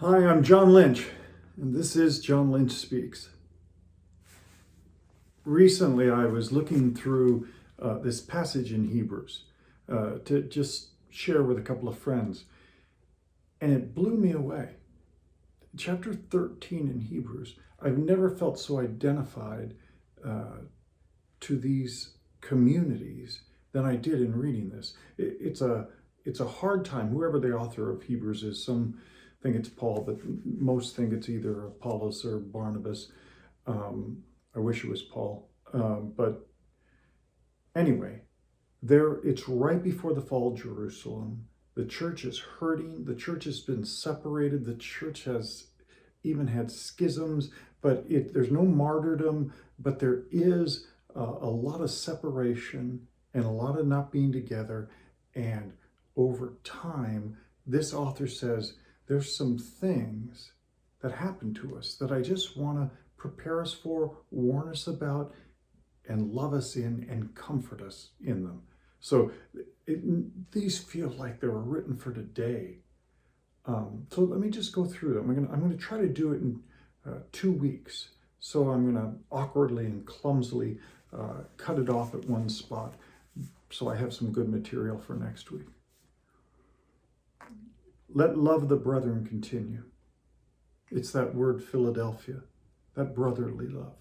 Hi, I'm John Lynch, and this is John Lynch Speaks. Recently, I was looking through this passage in Hebrews to just share with a couple of friends, and it blew me away. Chapter 13 in Hebrews, I've never felt so identified to these communities than I did in reading this. It's a hard time, whoever the author of Hebrews is. Some think it's Paul, but most think it's either Apollos or Barnabas. I wish it was Paul. But anyway, it's right before the fall of Jerusalem. The church is hurting. The church has been separated. The church has even had schisms, but there's no martyrdom, but there is a lot of separation and a lot of not being together. And over time, this author says, there's some things that happen to us that I just want to prepare us for, warn us about, and love us in, and comfort us in them. So these feel like they were written for today. So let me just go through them. I'm going to try to do it in 2 weeks. So I'm going to awkwardly and clumsily cut it off at one spot so I have some good material for next week. Let love of the brethren continue. It's that word Philadelphia, that brotherly love.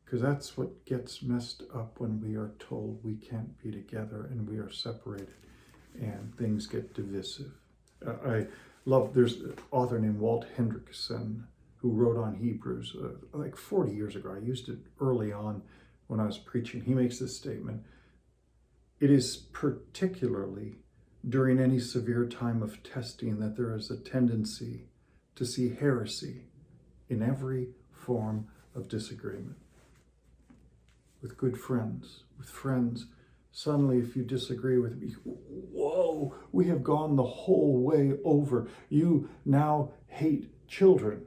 Because that's what gets messed up when we are told we can't be together and we are separated and things get divisive. There's an author named Walt Hendrickson who wrote on Hebrews like 40 years ago. I used it early on when I was preaching. He makes this statement: it is particularly during any severe time of testing that there is a tendency to see heresy in every form of disagreement. With good friends, suddenly if you disagree with me, whoa, we have gone the whole way over. You now hate children.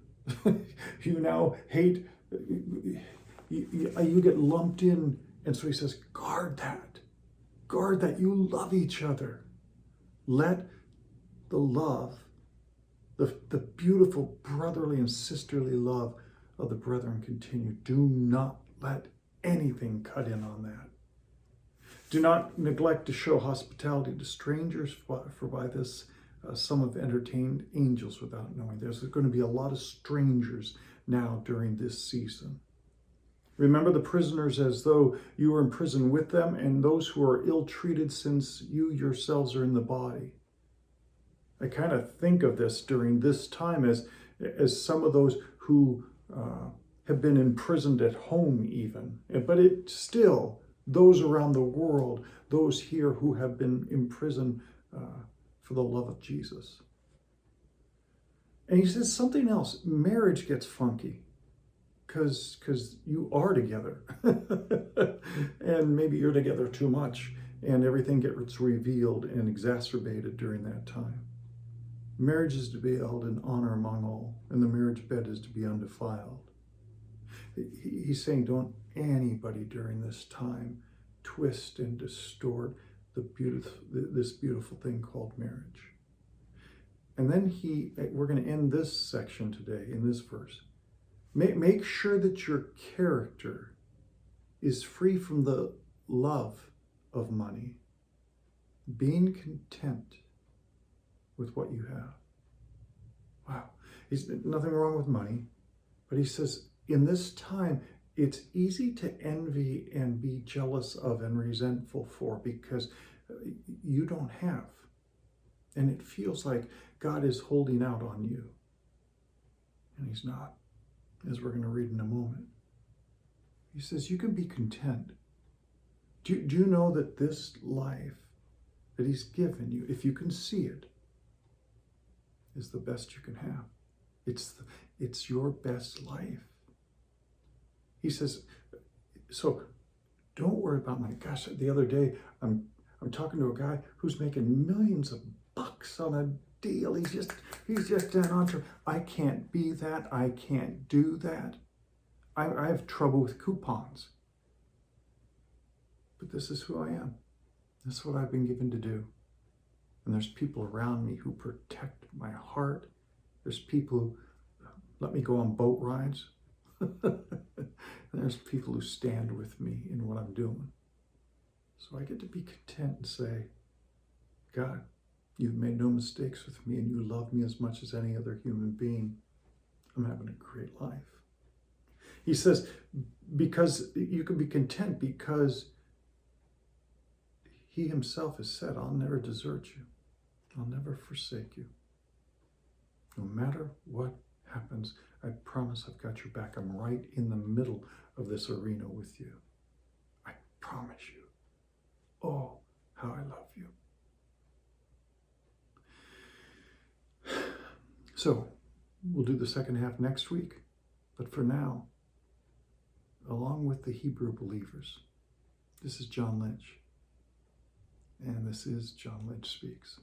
You now hate, you get lumped in. And so he says, guard that, you love each other. Let the love, the beautiful brotherly and sisterly love of the brethren continue. Do not let anything cut in on that. Do not neglect to show hospitality to strangers, for by this some have entertained angels without knowing. There's going to be a lot of strangers now during this season. Remember the prisoners as though you were in prison with them, and those who are ill-treated, since you yourselves are in the body. I kind of think of this during this time as some of those who have been imprisoned at home even. But it's still those around the world, those here who have been imprisoned for the love of Jesus. And he says something else. Marriage gets funky because you are together. And maybe you're together too much, and everything gets revealed and exacerbated during that time. Marriage is to be held in honor among all, and the marriage bed is to be undefiled. He's saying, don't anybody during this time twist and distort this beautiful thing called marriage. And then we're going to end this section today in this verse. Make sure that your character is free from the love of money, being content with what you have. Wow. There's nothing wrong with money, but he says, in this time, it's easy to envy and be jealous of and resentful for because you don't have. And it feels like God is holding out on you. And he's not, as we're going to read in a moment. He says, you can be content. Do you know that this life that he's given you, if you can see it, is the best you can have? It's your best life. He says, so don't worry about money. Gosh, the other day, I'm talking to a guy who's making millions of bucks on a deal. He's just an entrepreneur. I can't be that. I can't do that. I have trouble with coupons. But this is who I am. This is what I've been given to do. And there's people around me who protect my heart There's people who let me go on boat rides. And there's people who stand with me in what I'm doing. So I get to be content and say, God, you've made no mistakes with me and you love me as much as any other human being. I'm having a great life. He says, because you can be content because he himself has said, I'll never desert you. I'll never forsake you. No matter what happens, I promise I've got your back. I'm right in the middle of this arena with you. I promise you. Oh, how I love you. So, we'll do the second half next week. But for now, along with the Hebrew believers, this is John Lynch. And this is John Lynch Speaks.